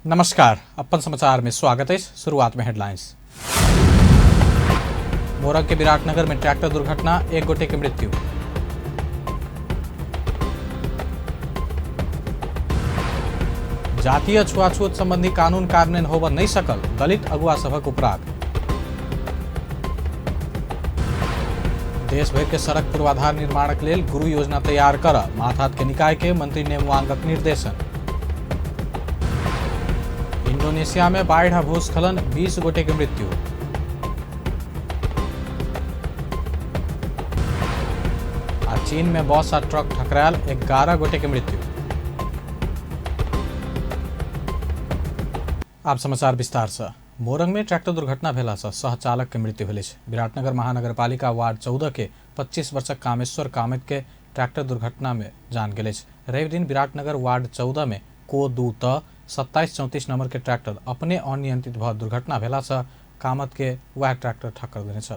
नमस्कार, अपन समाचार में स्वागत है। शुरुआत में हेडलाइंस। मोरंग के विराटनगर में ट्रैक्टर दुर्घटना, एक गोटे की मृत्यु। जातीय छुआछूत संबंधी कानून कार्यान्वयन होब नहीं सकल, दलित अगुवा सभक उपराग। देश भर के सड़क पूर्वाधार निर्माणक लेल गुरु योजना तैयार कर, माथात के निकाय के मंत्री नेमुआंगक निर्देशन। इंडोनेशिया में बाढ़ आ भूस्खलन, 20 गोटे की मृत्यु। आ चीन में बस आ ट्रक टकरायल, 11 गोटे की मृत्यु। आप समाचार विस्तार से। मोरंग में ट्रैक्टर दुर्घटना भेला से सहचालक के मृत्यु भेल। विराटनगर महानगरपालिका वार्ड 14 के 25 वर्षक कामेश्वर कामत के ट्रैक्टर दुर्घटना में जान गेल। रवि दिन विराटनगर वार्ड 14 में को 2 त 2734 नंबर के ट्रैक्टर अपने अनियंत्रित भ दुर्घटना भेला से कामत के वह ट्रैक्टर ठक्कर देने चल।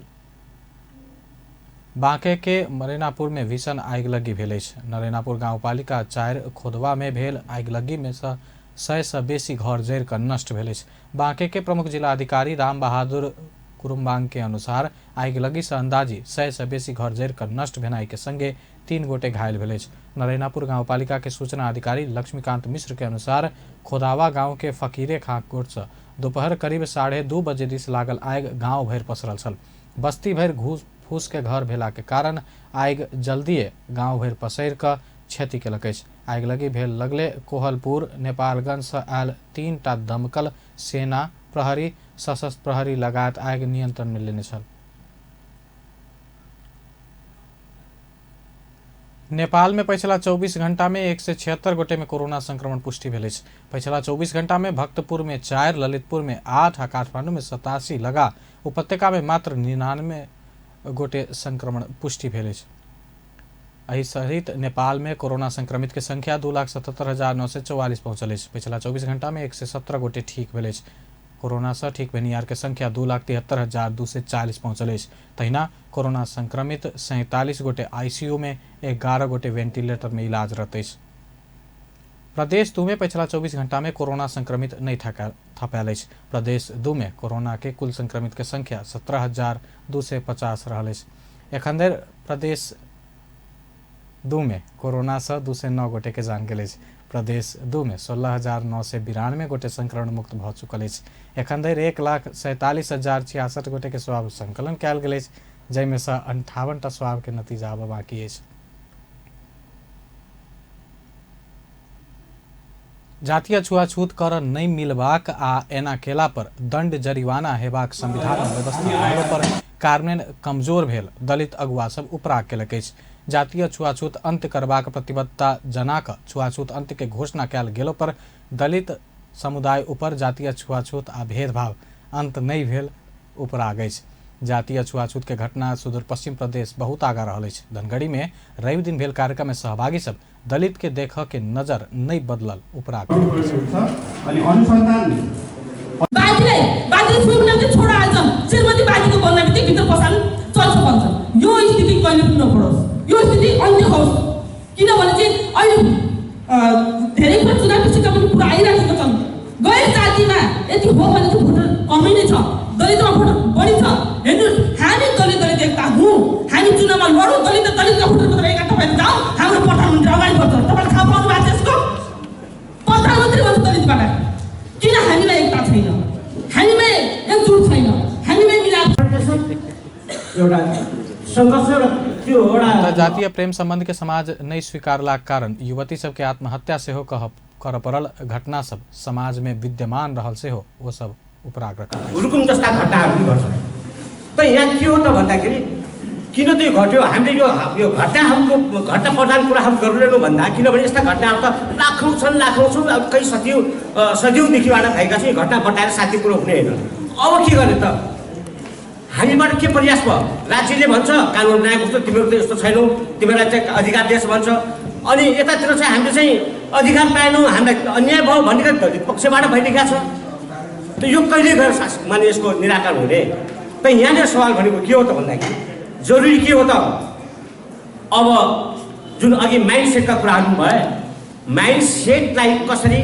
बांके के नरेनापुर में भीषण आगिलगी भेल। नरेनापुर गांवपालिका 4 खोदवा में भेल आगिलगी में 100 से बेसी घर जरि कर नष्ट भेल। बांके के प्रमुख जिला अधिकारी राम बहादुर कुरुम्बांग के अनुसार आगिलगी से अंदाजी 100 से बेसी घर जरि कर नष्ट भेनाई के संगे 3 गोटे घायल भेल। नरेनापुर गांवपालिका के सूचना अधिकारी लक्ष्मीकांत मिश्र के अनुसार खोदावा गांव के फकीरे खां कोट से दोपहर करीब 2:30 बजे दिस लागल आगि गांव भरि पसरल छल। बस्ती भरि घूस फूस के घर भेला के कारण आगि जल्दिए गांव भरि पसरि कऽ क्षति केलक। आगिलगी भेल लगले कोहलपुर नेपालगंज से आयल 3 टा दमकल, सेना, प्रहरी, सशस्त्र प्रहरी लगायत आगि नियंत्रण में लेने छल। नेपाल में पिछला 24 घंटा में 176 गोटे में कोरोना संक्रमण पुष्टि भेल। पिछला 24 घंटा में भक्तपुर में 4, ललितपुर में 8 आ काठमांडू में 87 लगा उपत्यका में मात्र 99 गोटे संक्रमण पुष्टि भेल। एहि सहित नेपाल में कोरोना संक्रमित के संख्या 2,77,944 पहुंचल। पिछला 24 घंटा में 117 गोटे ठीक भेल। कोरोना से ठीक भेनिहार के संख्या 2,73,240 पहुंचल। तहिना कोरोना संक्रमित 47 गोटे आईसीयू में, 11 गोटे वेंटिलेटर में इलाजरत। प्रदेश 2 में पिछला 24 घंटा में कोरोना संक्रमित नहीं थपायल। प्रदेश 2 में कोरोना के कुल संक्रमित के संख्या 17,250 रहल। एखन धरि प्रदेश 2 में कोरोना से 209 गोटे के जान गेल। प्रदेश 2 में 16,992 गोटे संक्रमण मुक्त भ चुकल। एखन धरि 1,47,066 गोटे के स्वाब संकलन कयल गेल, जाहिमे से 58 टा स्वाब के नतीजा आबऽ बाकी अछि। जातीय छुआछूत कर नहीं मिलबाक आ एना केला पर दंड जरिवाना हेबाक संविधान में व्यवस्था रहला पर कार्यान्वयन कमजोर भेल दलित अगुवा सब उपराग केलक अछि। जातीय छुआछूत अंत करबाक प्रतिबद्धता जनाक छुआछूत अंत के घोषणा कयल गेलो पर दलित समुदाय ऊपर जातीय छुआछूत आ भेदभाव अंत नहीं भेल उपराग अछि। जातीय छुआछूत के घटना सुदूर पश्चिम प्रदेश बहुत आगा रहल अछि। धनगढ़ी में रवि दिन भेल कार्यक्रम में सहभागी सब दलित के देख के नजर नहीं बदलल उपराग। यो स्थिति कहिले पनि नपरोस्, यो स्थिति अन्त्य होस्। किनभने चाहिँ अहिले धेरै पनि चुनावपछि पनि पुरा आइराखेको छन्। गैर जातिमा यति हो भने चाहिँ भोटर कमै नै छ, दलितमा भोटर बढी छ। हेर्नुहोस्, हामी दलित एकता हौँ, हामी चुनावमा लडौँ, दलितका भोटरको एकता भएर जाउँ। हाम्रो प्रधानमन्त्री अगाडि बढ्छ। तपाईँले थाहा पाउनु भएको छ यसको? प्रधानमन्त्री भन्छ दलितबाट। किन हामीमा एकता छैन, हामीमा एकजुट छैन, हामीमा मिलाप एउटा जातीय प्रेम संबंध के समाज नहीं स्वीकारला कारण युवती सब के आत्महत्या से हो कर पड़ल घटना सब समाज में विद्यमान रहल से हो वो सब उपराग रखल। रुकुम जस्ता घटनाहरू गर्छ। त यहाँ के हो त भन्दाखेरि किन त्यो घट्यो? हामीले यो घटनाहरूको घटना प्रधान कुराहरू गर्दैनौँ भन्दा, किनभने यस्ता घटनाहरू त लाखौँ छन्, अब कहीँ सदियौँदेखिबाट भएका छन्। घटना बटाएर साथी कुरो हुने होइन। अब के गर्ने त? हामीबाट के प्रयास भयो? राज्यले भन्छ कानुन न्याय कस्तो, तिमीहरू त यस्तो छैनौ, तिमीहरूलाई चाहिँ अधिकार देश भन्छ। अनि यतातिर चाहिँ हामीले चाहिँ अधिकार पाएनौँ, हामीलाई अन्याय भयो भन्ने दलित पक्षबाट भइरहेको छ। त यो कहिले गएर माने यसको निराकरण हुने? त यहाँनिर सवाल भनेको के हो त भन्दाखेरि जरुरी के हो त? अब जुन अघि माइन्ड सेटका कुराहरू भए, माइन्ड सेटलाई कसरी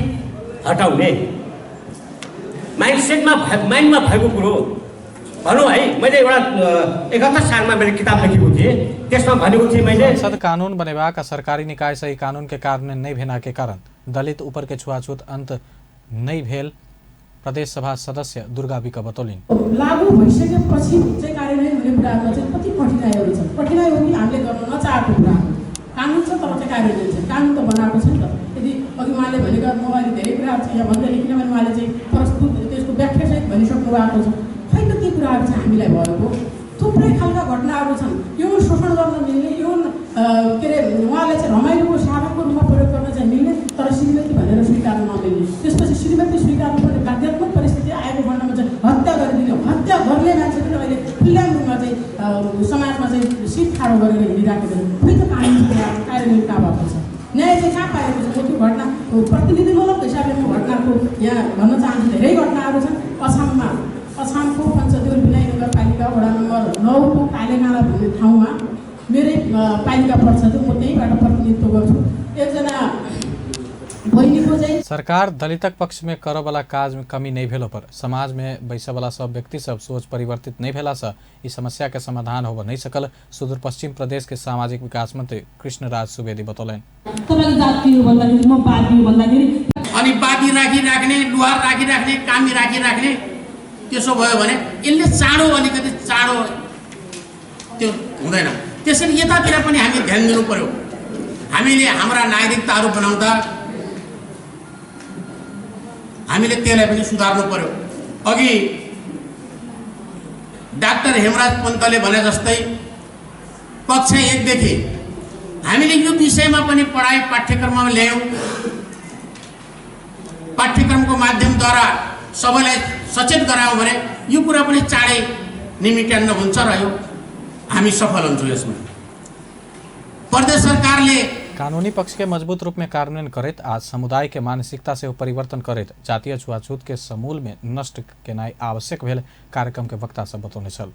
हटाउने, माइन्डमा भएको कुरो भनौँ है। मैले एउटा 71 सालमा मैले किताब लेखेको थिएँ, त्यसमा भनेको थिएँ मैले संसद कानून बनेवा का सरकारी निकाय सही कानून के कार्यान्वयन नहीं भेना के कारण दलित ऊपर के छुआछूत अंत नहीं भेल प्रदेश सभा सदस्य दुर्गा विक बतौलिन्। लागू भइसकेपछि चाहिँ कार्यान्वयन हुने कुरामा चाहिँ कति कठिनाइहरू छन्। कठिनाइ हो कि हामीले गर्न नचाहेको कुरा हो। कानुन छ तर चाहिँ कार्यान्वयन छ। कानुन त बनाएको छ नि त। यदि अघि उहाँले भनेका म अहिले धेरै कुराहरू छ यहाँ भन्दै किनभने उहाँले चाहिँ प्रस्तुत त्यसको व्याख्या सहित भनिसक्नु भएको छ। खै त ती कुराहरू चाहिँ हामीलाई भएको थुप्रै खालका घटनाहरू छन्। यौन शोषण गर्न मिल्ने, यौन के अरे उहाँले चाहिँ रमाइलोको साधनको रूपमा प्रयोग गर्न चाहिँ मिल्ने, तर श्रीमती भनेर स्वीकार नमिल्ने। त्यसपछि श्रीमती स्वीकार्नुपर्ने बाध्यात्मक परिस्थिति आएको खण्डमा चाहिँ हत्या गरिदिने, हत्या गर्ने मान्छे पनि अहिले खुल्लाम रूपमा चाहिँ समाजमा चाहिँ सिट खाडो गरेर हिँडिराखेको छ। खोइ त कानुन कार्यान्वयन कहाँ भएको छ, न्याय चाहिँ कहाँ पाएको छ। त्यो घटना प्रतिनिधिमूलक हिसाबले म घटनाको यहाँ भन्न चाहन्छु। धेरै घटनाहरू छन्। अछामको पञ्चदेउल विनय नगरपालिका वडा नम्बर 9 को कालेनाला भन्ने ठाउँमा मेरै पालिका पर्छ, म त्यहीँबाट प्रतिनिधित्व गर्छु। एकजना बहिनीको चाहिँ सरकार दलितक पक्ष में कर वाला काज में कमी नहीं भेलो पर समाज में बैसा वाला सब व्यक्ति सब सोच परिवर्तित नहीं भेला से इस समस्या के समाधान हो नहीं सकल सुदूर पश्चिम प्रदेश के सामाजिक विकास मंत्री कृष्णराज सुवेदी बतौलन। अनि बादी राखिराख्ने, लुहार राखिराख्ने, कामी राखिराख्ने त्यसो भयो भने यसले अलिकति चाँडो त्यो हुँदैन। त्यसैले यतातिर पनि हामी ध्यान दिनु पर्यो। हामीले हाम्रा नागरिकताहरू बनाउँदा हामीले त्यसलाई पनि सुधार्नु पर्यो। अघि डाक्टर हेमराज पन्तले भने जस्तै कक्षा 1 देखि हामीले यो विषयमा पनि पढाइ पाठ्यक्रममा ल्यायौँ। पाठ्यक्रमको माध्यमद्वारा सबैलाई सचेत गरायौँ भने यो कुरा पनि चाँडै निमिट्यान्न हुन्छ र यो हामी सफल हुन्छौँ। यसमा प्रदेश सरकारले कानूनी पक्ष के मजबूत रूप में कार्यान्वयन करेत आज समुदाय के मानसिकता से परिवर्तन करेत जातीय छुआछूत के समूल में नष्ट केनाई आवश्यक भेल कार्यक्रम के वक्ता सब बतौने छल।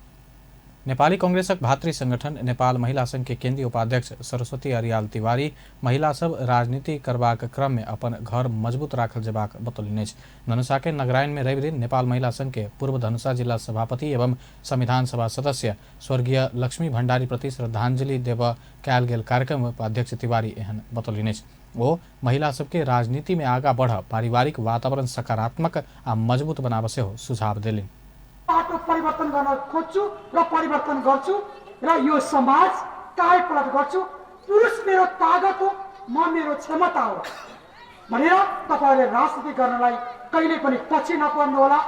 नेपाली कांग्रेसक भातृ संगठन नेपाल महिला संघ के केंद्रीय उपाध्यक्ष सरस्वती अरियाल तिवारी महिला सब राजनीति करबाक क्रम में अपन घर मजबूत राखल जेबाक बतौलनि। धनुषा के नगरायन में रवि दिन नेपाल महिला संघ के पूर्व धनुषा जिला सभापति एवं संविधान सभा सदस्य स्वर्गीय लक्ष्मी भण्डारी प्रति श्रद्धांजलि देव कैल गेल कार्यक्रम उपाध्यक्ष तिवारी एहन बतौलनि। वो महिला सबके राजनीति में आगा बढ़ पारिवारिक वातावरण सकारात्मक आ मजबूत बनाव से हो सुझाव दिलिन्। बाटो परिवर्तन गर्न खोज्छु र परिवर्तन गर्छु र यो समाज कायपलट गर्छु। पुरुष मेरो तागत हो, म मेरो क्षमता हो भनेर तपाईहरुले राजनीति गर्नलाई कहिले पनि पछि नपर्नु होला।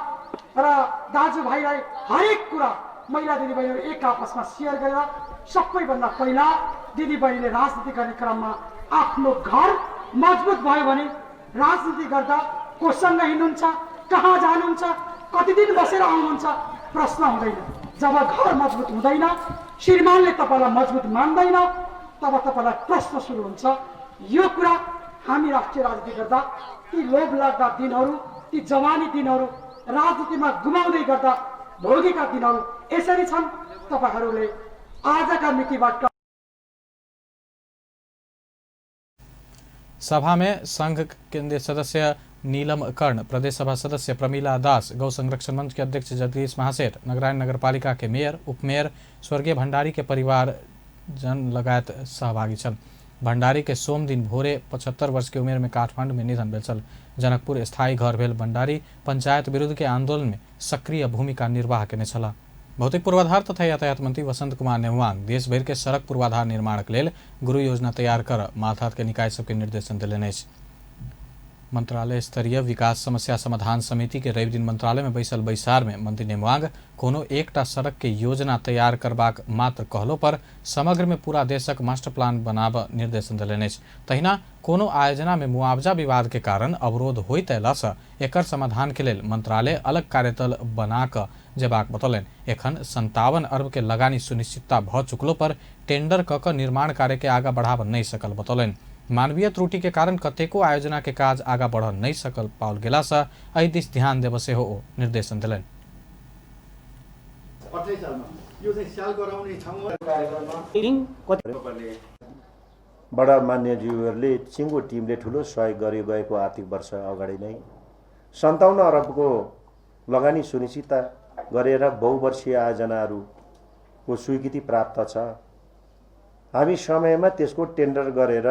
र दाजुभाइलाई हरेक कुरा महिला दिदीबहिनीहरु एक आपसमा शेयर गरेर सबैभन्दा पहिला दिदीबहिनीले राजनीति गर्ने क्रममा आफ्नो घर मजबुत भयो भने राजनीति गर्दा कोसँग हिँड्नुहुन्छ, कहाँ जानुहुन्छ, कति दिन बसेर आउनुहुन्छ प्रश्न हुँदैन। जब घर मजबुत हुँदैन, श्रीमानले तपाईलाई मजबुत मान्दैन, तब तपाईलाई प्रश्न सुरु हुन्छ। यो कुरा हामी राष्ट्रिय राजनीति गर्दा ती लोभ लाग्दा दिनहरू, ती जवानी दिनहरू राजनीतिमा गुमाउँदै गर्दा भोगेका दिनहरू यसरी छन्। तपाईहरूले आजका मितिबाट सभा में संघ केंद्रीय सदस्य नीलम कर्ण, प्रदेश सभा सदस्य प्रमीला दास, गौ संरक्षण मंच के अध्यक्ष जगदीश महासेठ, नगरायन नगरपालिका के मेयर उपमेयर स्वर्गीय भण्डारी के परिवार जन लगायत सहभागी छन्। भण्डारी के सोम दिन भोरे 75 वर्ष की उमेर में काठमांडू में निधन भेल छल। जनकपुर स्थायी घर भेल भण्डारी पंचायत विरुद्ध के आंदोलन में सक्रिय भूमिका निर्वाह केने छलाह। भौतिक पूर्वाधार तथा यातायात मंत्री वसंत कुमार नेवांग देश भर के सड़क पूर्वाधार निर्माण के लेल गुरु योजना तैयार कर माथात के निकाय सबके निर्देशन दिलनि। मंत्रालय स्तरीय विकास समस्या समाधान समिति के रवि दिन मंत्रालय में बैसल बैसार में मंत्री नेवांग कोनो एकटा सड़क के योजना तैयार करबाक मात्र कहलो पर समग्र में पूरा देशक मास्टर प्लान बनाब निर्देशन दिलनि। तहिना कोनो आयोजना में मुआवजा विवाद के कारण अवरोध होइत अयला सँ एकर समाधान के लेल मंत्रालय अलग कार्यदल बना क जेबाक बतौलनि। एखन 57 अरब के लगानी सुनिश्चितता भ चुकलो पर टेंडर क निर्माण कार्य के आगा बढ़ाब नहीं सकल बतौलनि। मानवीय त्रुटि के कारण कतेको आयोजना के काज आगा बढ़ नहीं सकल पाओल गेला सँ एहि दिस ध्यान देब सेहो निर्देशन दिलनि। बडा मान्यज्यूहरूले चिङ्गो टिमले ठुलो सहयोग गरी गएको आर्थिक वर्ष अगाडि नै 57 अरबको लगानी सुनिश्चित गरेर बहुवर्षीय आयोजनाहरूको स्वीकृति प्राप्त छ। हामी समयमा त्यसको टेन्डर गरेर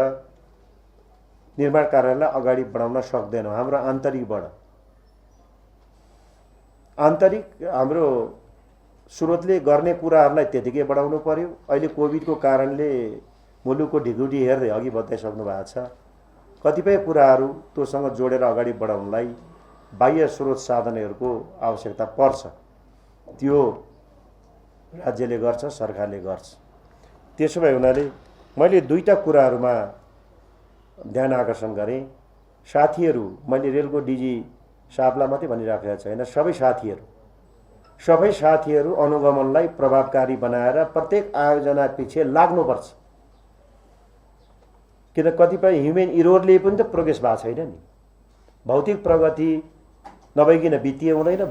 निर्माण कार्यलाई अगाडि बढाउन सक्दैनौँ। हाम्रो आन्तरिक हाम्रो स्रोतले गर्ने कुराहरूलाई त्यतिकै बढाउनु पर्यो। अहिले कोभिडको कारणले मुलुकको ढिकुटी हेर्दै अघि बढाइसक्नु भएको छ। कतिपय कुराहरू त्योसँग जोडेर अगाडि बढाउनलाई बाह्य स्रोत साधनहरूको आवश्यकता पर्छ। त्यो राज्यले गर्छ, सरकारले गर्छ। त्यसो भए हुनाले मैले दुईटा कुराहरूमा ध्यान आकर्षण गरेँ। साथीहरू, मैले रेलको डिजी साहबलाई मात्रै भनिराखेको छैन, सबै साथीहरू अनुगमनलाई प्रभावकारी बनाएर प्रत्येक आयोजना पछि लाग्नुपर्छ। किन कतिपय ह्युमन इरोरले पनि त प्रोग्रेस भएको छैन नि। भौतिक प्रगति नभइकन वित्तीय हुँदैन।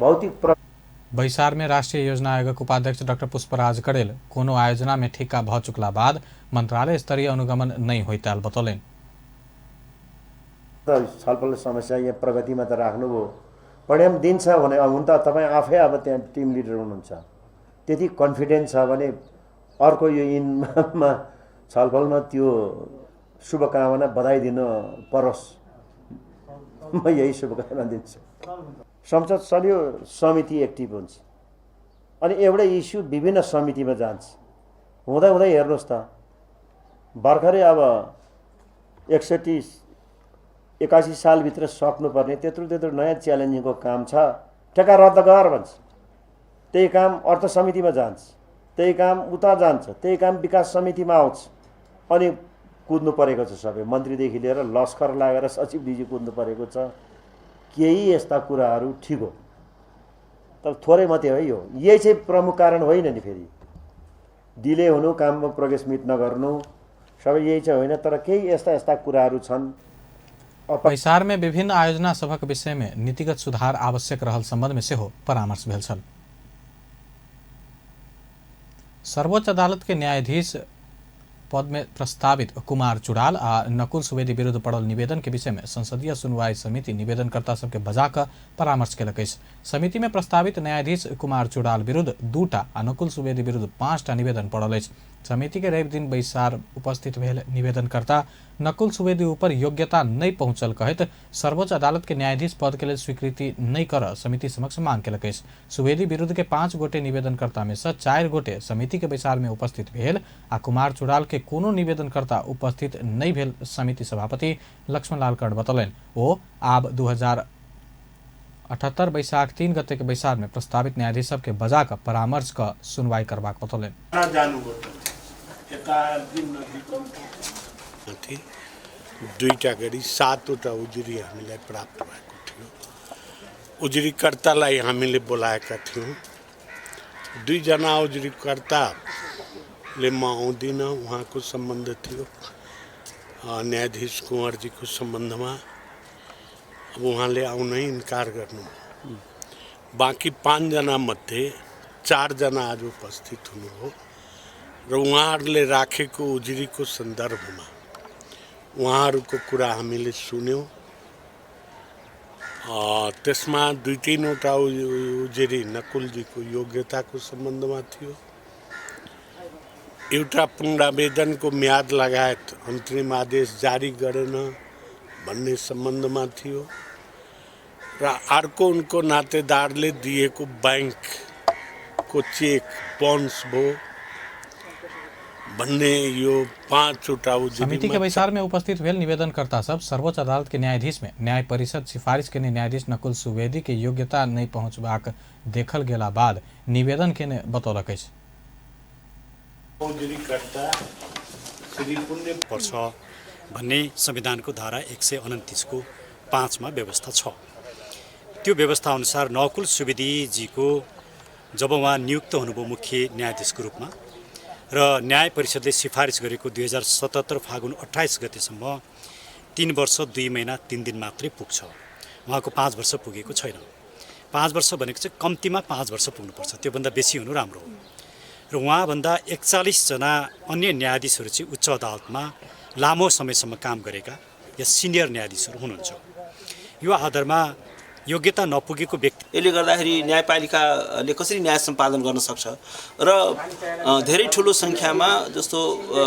बैसार में राष्ट्रीय योजना आयोग उपाध्यक्ष डॉक्टर पुष्पराज कड़ेल कोनो आयोजना में ठिक्का भ चुकला बाद मंत्रालय स्तरीय अनुगमन नहीं होइताल बतौलेन। छलफल समस्या यहाँ प्रगतिमा त राख्नुभयो, परिणाम दिन्छ भने हुन त तपाईँ आफै अब त्यहाँ टिम लिडर हुनुहुन्छ, त्यति कन्फिडेन्स छ भने अर्को यो इनमा छलफलमा त्यो शुभकामना बधाई दिन परोस्। म यही शुभकामना दिन्छु। संसद चल्यो, समिति एक्टिभ हुन्छ, अनि एउटै इस्यु विभिन्न समितिमा जान्छ। हुँदै हेर्नुहोस् त, भर्खरै अब 81 सालभित्र सक्नुपर्ने त्यत्रो नयाँ च्यालेन्जिङको काम छ, ठेक्का रद्द गर भन्छ। त्यही काम अर्थ समितिमा जान्छ, त्यही काम उता जान्छ, त्यही काम विकास समितिमा आउँछ। अनि कुद्नु परेको छ सबै, मन्त्रीदेखि लिएर लस्कर लागेर सचिवजी कुद्नु परेको छ। केही यस्ता कुराहरू ठिक हो, तर थोरै मात्रै हो। यही चाहिँ प्रमुख कारण होइन नि। फेरि डिले हुनु, काममा प्रोग्रेस मिट नगर्नु, सबै यही चाहिँ होइन। तर केही यस्ता कुराहरू छन्। बैसार में विभिन्न आयोजना सभक विषय में नीतिगत सुधार आवश्यक रहल संबंध में सेहो परामर्श भेल छल। सर्वोच्च अदालत के न्यायाधीश पद में प्रस्तावित कुमार चुड़ाल आ नकुल सुवेदी विरुद्ध पड़ल निवेदन के विषय में संसदीय सुनवाई समिति निवेदनकर्ता सबके बजाक परामर्श केलक अछि। समिति में प्रस्तावित न्यायाधीश कुमार चुड़ाल विरुद्ध 2टा आ नकुल सुवेदी विरुद्ध 5टा निवेदन पड़ल अछि। समिति के रवि दिन बैसार उपस्थित भेल निवेदनकर्ता नकुल सुवेदी ऊपर योग्यता नहीं पहुंचल कहत सर्वोच्च अदालत के न्यायाधीश पद के लिए स्वीकृति नहीं कर समिति समक्ष मांग केलक अछि। सुवेदी विरुद्ध के 5 गोटे निवेदनकर्ता में से 4 गोटे समिति के बैसार में उपस्थित भेल आ कुमार चुड़ाल के कोनो निवेदनकर्ता उपस्थित नहीं भेल समिति सभापति लक्ष्मणलाल कर्ण बतौलन। ओ आब 2078 बैसाख 3 गते के बैसार में प्रस्तावित न्यायाधीश सब के बजा कर परामर्श का सुनवाई करबाक बतौलन। दुईटा गरी 7वटा उजुरी हामीलाई प्राप्त भएको थियो। उजुरीकर्तालाई हामीले बोलाएका थियौँ। 2 जना उजुरीकर्ताले म आउँदिन, उहाँको सम्बन्ध थियो न्यायाधीश कुँवरजीको सम्बन्धमा। अब उहाँले आउनै इन्कार गर्नु। बाँकी 5 जना मध्ये 4 जना आज उपस्थित हुनुभयो र उहाँहरूले राखेको उजुरीको सन्दर्भमा उहाँहरूको कुरा हामीले सुन्यौँ। त्यसमा 2-3वटा उजुरी नकुलजीको योग्यताको सम्बन्धमा थियो। एउटा पुनरावेदनको म्याद लगायत अन्तरिम आदेश जारी गरेन भन्ने सम्बन्धमा थियो र अर्को उनको नातेदारले दिएको बैंकको चेक बाउन्स भयो भन्ने यो 5वटा उजुरी। समिति के बैसार में उपस्थित भेल निवेदनकर्ता सब सर्वोच्च अदालत के न्यायाधीश में न्याय परिषद सिफारिश के न्यायाधीश नकुल सुवेदी के योग्यता नहीं पहुंचबाक देखल गेला बाद निवेदन के बतौलक अछि। उजुरीकर्ता श्री पुण्य पर्छ भन्ने संविधानको धारा 129 को 5 मा व्यवस्था छ। त्यो व्यवस्था अनुसार नकुल सुवेदीजीको जब उहाँ नियुक्त हुनुभयो मुख्य न्यायाधीशको रूपमा र न्याय परिषदले सिफारिस गरेको 2077 फागुन 28 गतेसम्म 3 वर्ष 2 महिना 3 दिन मात्रै पुग्छ। उहाँको 5 वर्ष पुगेको छैन। 5 वर्ष भनेको चाहिँ कम्तीमा 5 वर्ष पुग्नुपर्छ, त्योभन्दा बेसी हुनु राम्रो हो। र उहाँभन्दा 41 जना अन्य न्यायाधीशहरू चाहिँ उच्च अदालतमा लामो समयसम्म काम गरेका या सिनियर न्यायाधीशहरू हुनुहुन्छ। यो आधारमा योग्यता नपुगेको व्यक्ति यसले गर्दाखेरि न्यायपालिकाले कसरी न्याय सम्पादन गर्न सक्छ र धेरै ठुलो सङ्ख्यामा जस्तो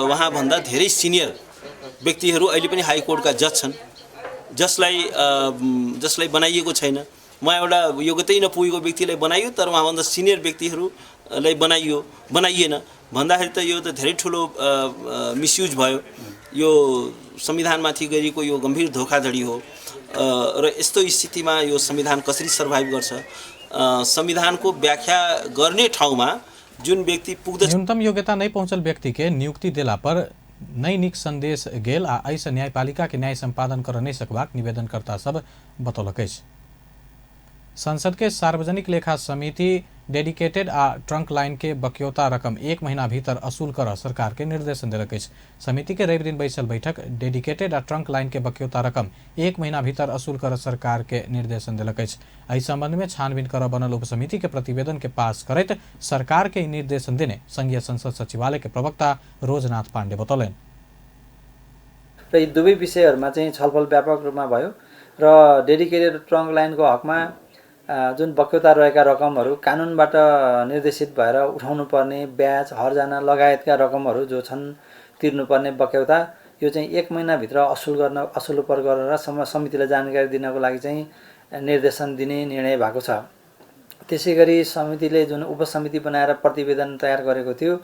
उहाँभन्दा धेरै सिनियर व्यक्तिहरू अहिले पनि हाइकोर्टका जज छन् जसलाई बनाइएको छैन। उहाँ एउटा योग्यतै नपुगेको व्यक्तिलाई बनाइयो, तर उहाँभन्दा सिनियर व्यक्तिहरूलाई बनाइएन भन्दाखेरि त यो त धेरै ठुलो मिसयुज भयो। यो संविधानमाथि गरिएको यो गम्भीर धोखाधडी हो र यस्तो स्थितिमा यो संविधान कसरी सर्भाइभ गर्छ? संविधानको व्याख्या गर्ने ठाउँमा जुन व्यक्ति पुग्दछ, न्यूनतम योग्यता नहीं पहुंचल व्यक्ति के नियुक्ति देला पर नई निक संदेश गेल आ ऐसे न्यायपालिका के न्याय संपादन कर नहीं सकबाक निवेदनकर्ता सब बतौलक। संसद के सार्वजनिक लेखा समिति डेडिकेटेड आ ट्रंक लाइन के बक्यौता रकम 1 महीना भीतर असूल कर सरकार के निर्देशन दिलक। समिति के रवि दिन बैसल बैठक डेडिकेटेड आ ट्रंक लाइन के बक्यौता रकम 1 महीना भीतर असूल कर सरकार के निर्देशन दिलक। एहि संबंध में छानबीन कर बनल उपसमिति के प्रतिवेदन के पास करत सरकार के निर्देशन देने संघीय संसद सचिवालय के प्रवक्ता रोजनाथ पाण्डे बतौलन। र यी दुवै विषयहरूमा चाहिँ छलफल व्यापक रूपमा भयो र डेडिकेटेड ट्रंक लाइनको हकमा जुन बक्यौता रहेका रकमहरू कानुनबाट निर्देशित भएर उठाउनु पर्ने ब्याज हर्जाना लगायतका रकमहरू जो छन् तिर्नुपर्ने बक्यौता यो चाहिँ 1 महिनाभित्र असूल पर गरेर समितिलाई जानकारी दिनको लागि चाहिँ निर्देशन दिने निर्णय भएको छ। त्यसैगरी समितिले जुन उपसमिति बनाएर प्रतिवेदन तयार गरेको थियो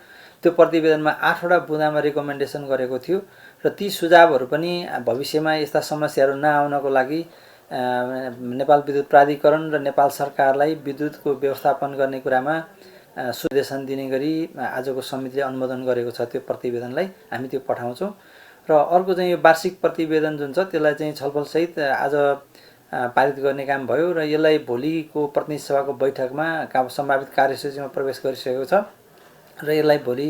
त्यो प्रतिवेदनमा 8 वटा बुँदामा रिकमेन्डेसन गरेको थियो र ती सुझावहरू पनि भविष्यमा यस्ता समस्याहरू नआउनको लागि नेपाल विद्युत प्राधिकरण र नेपाल सरकारलाई विद्युतको व्यवस्थापन गर्ने कुरामा निर्देशन दिने गरी आजको समितिले अनुमोदन गरेको छ। त्यो प्रतिवेदनलाई हामी त्यो पठाउँछौँ र अर्को चाहिँ यो वार्षिक प्रतिवेदन जुन छ त्यसलाई चाहिँ छलफलसहित आज पारित गर्ने काम भयो र यसलाई भोलिको प्रतिनिधि सभाको बैठकमा सम्भावित कार्यसूचीमा प्रवेश गरिसकेको छ र यसलाई भोलि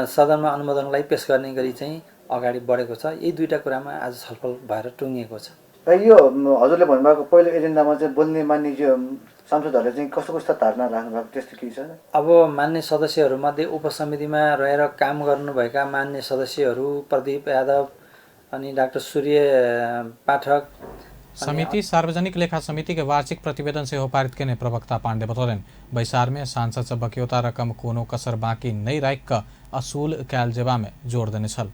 सदनमा अनुमोदनलाई पेश गर्ने गरी चाहिँ अगाडि बढेको छ। यी दुईटा कुरामा आज छलफल भएर टुङ्गिएको छ। र यो हजुरले भन्नुभएको पहिलो एजेन्डामा चाहिँ बोल्ने मान्ने सांसदहरूले चाहिँ कस्तो धारणा राख्नु भएको त्यस्तो के छ? अब मान्य सदस्यहरूमध्ये उपसमितिमा रहेर काम गर्नुभएका मान्य सदस्यहरू प्रदीप यादव अनि डाक्टर सूर्य पाठक समिति सार्वजनिक लेखा समिति के वार्षिक प्रतिवेदन से हो पारित के प्रवक्ता पांडे बतौलन। बैसार में सांसद से बक्यौता रकम कोनो कसर बाकी नहीं राख असूल कैल जेबा में जोर देने छल।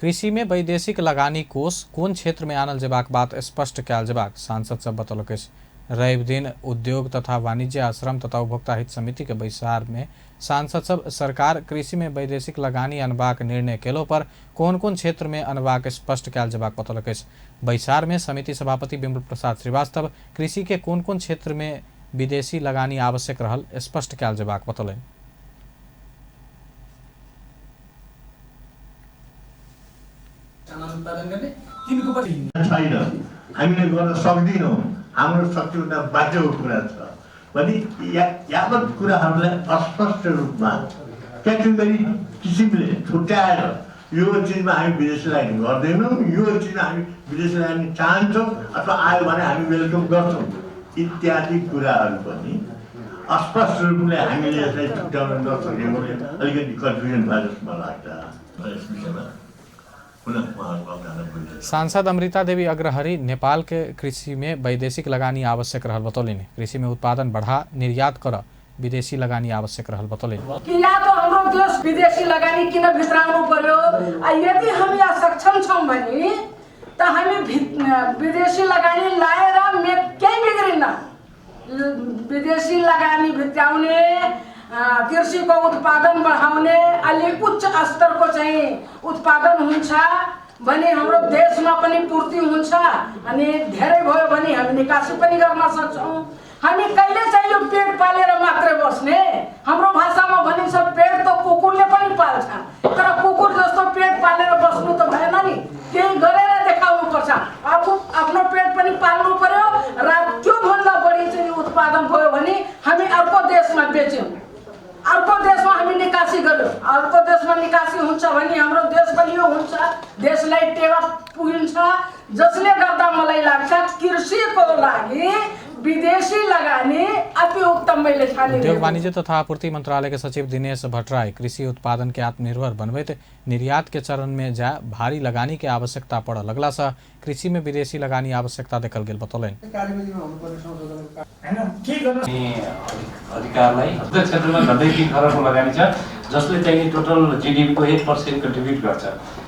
कृषि में वैदेशिक लगानी कोष कोन क्षेत्र में आनल जेबाक बात स्पष्ट कैल जेबाक सांसद सब बतौलक। रवि दिन उद्योग तथा वाणिज्य श्रम तथा उपभोक्ता हित समिति के बैसार में सांसद सब सरकार कृषि में वैदेशिक लगानी अनबाक निर्णय केलो पर कौन कौन क्षेत्र में अनबाक स्पष्ट कैल जेबाक बतौलक। बैसार में समिति सभापति बिमल प्रसाद श्रीवास्तव कृषि के कौन कौन क्षेत्र में विदेशी लगानी आवश्यक रहल स्पष्ट कैल जेबाक बतौलन। हामीले गर्न सक्दैनौँ, हाम्रो शक्तिभन्दा बाध्यको कुरा छ भने यावत कुराहरूलाई अस्पष्ट रूपमा क्याटेगोरी किसिमले छुट्याएर यो चिजमा हामी विदेशी लगानी गर्दैनौँ, यो चिजमा हामी विदेशी लगानी चाहन्छौँ अथवा आयो भने हामी वेलकम गर्छौँ इत्यादि कुराहरू पनि अस्पष्ट रूपले हामीले यसलाई छुट्याउन नसकेकोले अलिकति कन्फ्युजन भयो जस्तो मलाई लाग्छ। यस विषयमा सांसद अमृता देवी अग्रहरी नेपाल के कृषि में वैदेशिक लगानी आवश्यक रहल बतौलिन। कृषि में उत्पादन बढ़ा निर्यात कर विदेशी लगानी आवश्यक रहल बतौलिन। या तो हाम्रो देश विदेशी लगानी किन भित्राउनु पर्यो? यदि हम या सक्षम छौं भने त हामी विदेशी लगानी लाएर केही बिग्रिन्न। विदेशी लगानी भित्राउने कृषि को उत्पादन बढ़ाउने अलि उच्च स्तर को चाहिँ उत्पादन हुन्छ भने हाम्रो देशमा पनि पूर्ति हुन्छ अनि धेरै भयो भने हामी निकासी पनि गर्न सक्छौं। हामी कहिले चाहिँ यो पेट पालेर मात्रै बस्ने? हाम्रो भाषामा भनिन्छ पेट त कुकुरले पनि पाल्छ, तर कुकुर जस्तो पेट पालेर बस्नु त भएन नि, केही गरेर देखाउनु पर्छ। आफ्नो पेट पनि पाल्नु पर्यो र त्यो भन्दा बढी चाहिँ उत्पादन भयो भने हामी अर्को देशमा बेच्यौं, अर्को देशमा हामी निकासी गर्यौं, अर्को देशमा निकासी हुन्छ भने हाम्रो देश बलियो हुन्छ, देशलाई टेवा पुगिन्छ। जसले गर्दा मलाई लाग्छ कृषिको लागि विदेशी लगानी अति उत्तम मैले ठाने उद्योग वाणिज्य तथा आपूर्ति मंत्रालय के सचिव दिनेश भट्टराई कृषि उत्पादन के आत्मनिर्भर बनबैत निर्यात के चरण में जा भारी लगानी के आवश्यकता पड़ लगला से कृषि में विदेशी लगानी आवश्यकता देखल गेल बतौलनि। अधिकारलाई हस्ताक्षर क्षेत्रमा झन्डै 3 खरबको लगानी छ जसले चाहिँ टोटल जीडीपी को 1% कन्ट्रिब्युट गर्छ।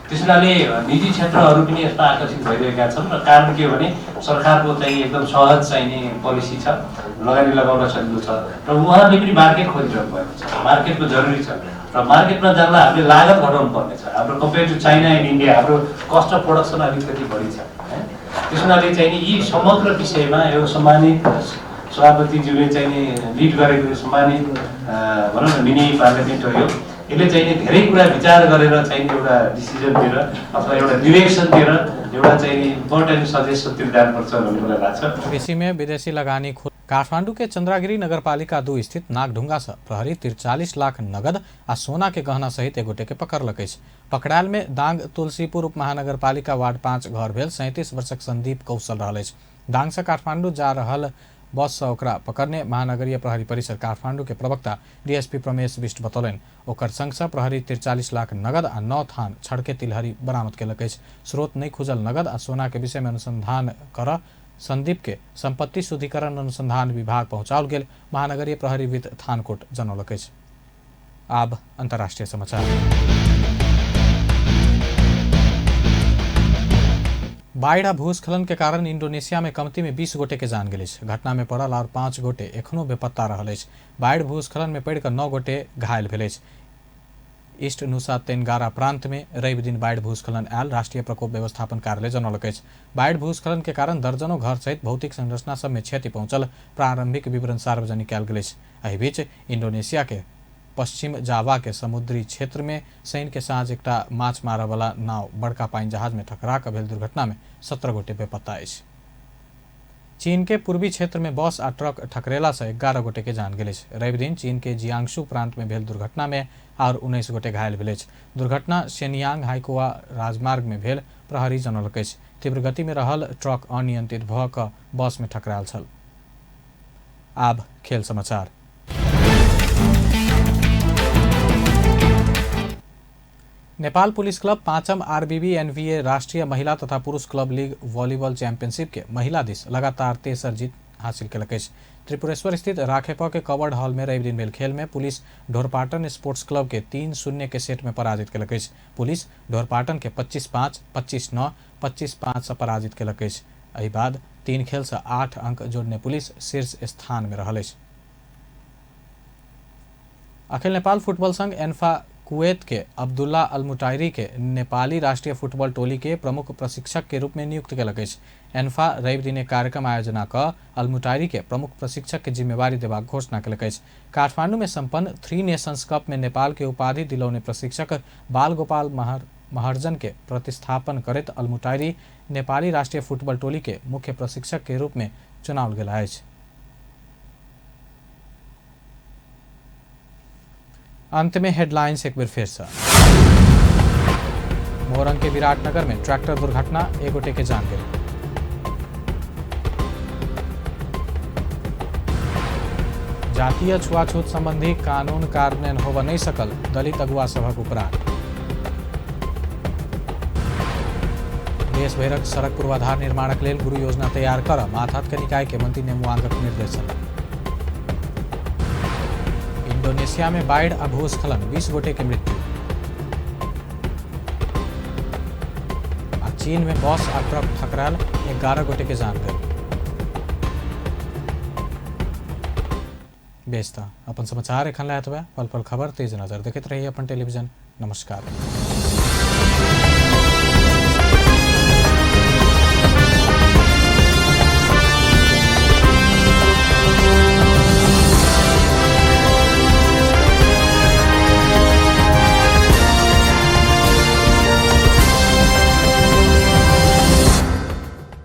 त्यसैले निजी क्षेत्रहरू पनि यस्ता आकर्षित भइरहेका छन् र कारण के हो भने सरकारको चाहिँ एकदम सहज चाहिने पोलिसी छ, लगानी लगाउन सजिलो छ र उहाँहरूले पनि मार्केट खोजिरहनु भएको छ। मार्केटको जरुरी छ र मार्केटमा जानलाई हामीले लागत घटाउनु पर्नेछ। हाम्रो compare to China and India हाम्रो कस्ट अफ प्रोडक्सन अलिकति बढी छ। त्यसैले चाहिँ यी समग्र विषयमा यो सम्मानित सभापतिज्यूले चाहिँ लिड गरेको सम्मानित भनौँ न मिनी पार्लियामेन्ट हो। यसले चाहिँ धेरै कुरा विचार गरेर चाहिँ एउटा डिसिजन दिएर अथवा एउटा डिरेक्सन दिएर एउटा चाहिँ इम्पोर्टेन्ट सजेसन दिनुपर्छ भन्ने मलाई लाग्छ। कृषि में विदेशी लगानी काठमाडौँ के चंद्रागिरी नगरपालिका 2 स्थित नागढुंगा से प्रहरी 43 लाख नगद आ सोना के गहना सहित एगोटे के पकड़लक। पकड़ायल में दांग तुलसीपुर उप महानगरपालिका वार्ड 5 घर भेल 37 वर्षक संदीप कौशल रहल। दांग से काठमाडौँ जा रहल बस से ओकरा पकड़ने महानगरीय प्रहरी परिसर काठमाडौँ के प्रवक्ता डीएसपी प्रमेश बिष्ट बतौलनि। ओकर संग से प्रहरी 43 लाख नगद आ 9 थान छड़के तिलहरी बरामद केलक। स्रोत नहीं खुजल नगद आ सोना के विषय में अनुसंधान कर संदीप के संपत्ति शुद्धिकरण अनुसंधान विभाग पहुंचाओल गेल महानगरीय प्रहरी वित्त थानकोट जनौलक। आब अंतर्राष्ट्रीय समाचार। बाढ़ आ भूस्खलन के कारण इंडोनेशिया में कमती में 20 गोटे के जान गेल। घटना में पड़ल और 5 गोटे एखनो बेपत्ता रहल। बाढ़ भूस्खलन में पड़ 9 गोटे घायल भेल। ईस्ट नुसा तेनगारा प्रांत में रवि दिन बाढ़ भूस्खलन आयल राष्ट्रीय प्रकोप व्यवस्थापन कार्यालय जनौलक। बाढ़ भूस्खलन के कारण दर्जनों घर सहित भौतिक संरचना सब में क्षति पहुंचल प्रारंभिक विवरण सार्वजनिक कयल गेल। एहि बीच इंडोनेशिया के पश्चिम जावा के समुद्री क्षेत्र में शनि के साँझ एक माछ मारे वाला नाव बड़का पाइन जहाज में टकरा के भेल दुर्घटना में 17 गोटे बेपत्ता अछि। चीन के पूर्वी क्षेत्र में बस आ ट्रक ठकरेला से 11 गोटे के जान गेल। रवि दिन चीन के जियांगसू प्रांत में भेल दुर्घटना में और 19 गोटे घायल भेल। दुर्घटना शेनियांग हाइकोआ राजमार्ग में भेल प्रहरी जनौलक। तीव्र गति में रहल ट्रक अनियंत्रित भ क बस में टकरायल छल। आब खेल समाचार। नेपाल पुलिस क्लब 5म आरबीबी एनवीए राष्ट्रीय महिला तथा पुरुष क्लब लीग वॉलीबॉल चैंपियनशिप के महिला दिस लगातार 13 जीत हासिल केलक। त्रिपुरेश्वर स्थित राखेप के कवर्ड हॉल में रवि दिन भेल खेल में पुलिस ढोरपाटन स्पोर्ट्स क्लब के 3-0 के सेट में पराजित केलक। पुलिस ढोरपाटन के 25-5, 25-9, 25-5 से पराजित केलक। एहि बाद 3 खेल से 8 अंक जोड़ने पुलिस शीर्ष स्थान में रहल। अखिल नेपाल फुटबॉल संघ एन्फा कुवैत के अब्दुल्ला अलमुटायरी के नेपाली राष्ट्रीय फुटबॉल टोली के प्रमुख प्रशिक्षक के रूप में नियुक्त केलक। एन्फा रवि दिन एक कार्यक्रम आयोजना क अलमुटायरी के प्रमुख प्रशिक्षक के जिम्मेवारी देबाक घोषणा केलक। काठमांडू में संपन्न 3 नेशंस कप में नेपाल के उपाधि दिलौने प्रशिक्षक बाल गोपाल महर्जन के प्रतिस्थापन करत अलमुटायरी नेपाली राष्ट्रीय फुटबॉल टोली के मुख्य प्रशिक्षक के रूप में चुनाव गेल अछि। अंत में हेडलाइंस एक बार फिर से। मोरंग के विराटनगर में ट्रैक्टर दुर्घटना, एक गोटे के जान गेल। जातीय छुआछूत संबंधी कानून कार्यान्वयन होबऽ नहीं सकल, दलित अगुवा सभक उपराग। देश भरक सड़क पूर्वाधार निर्माणक लेल गुरु योजना तैयार कर माथात के निकाय के मंत्री नेमुआंगक निर्देशन। इंडोनेशिया में बाढ़ आ भूस्खलन 20 गोटे के मृत्यु। चीन में बस आ ट्रक ठकराल 11 गोटे के जान गए। बेचता अपन समाचार एखन लायत बा। पल पल खबर तेज नजर देखते रहिए अपन टेलीविजन। नमस्कार।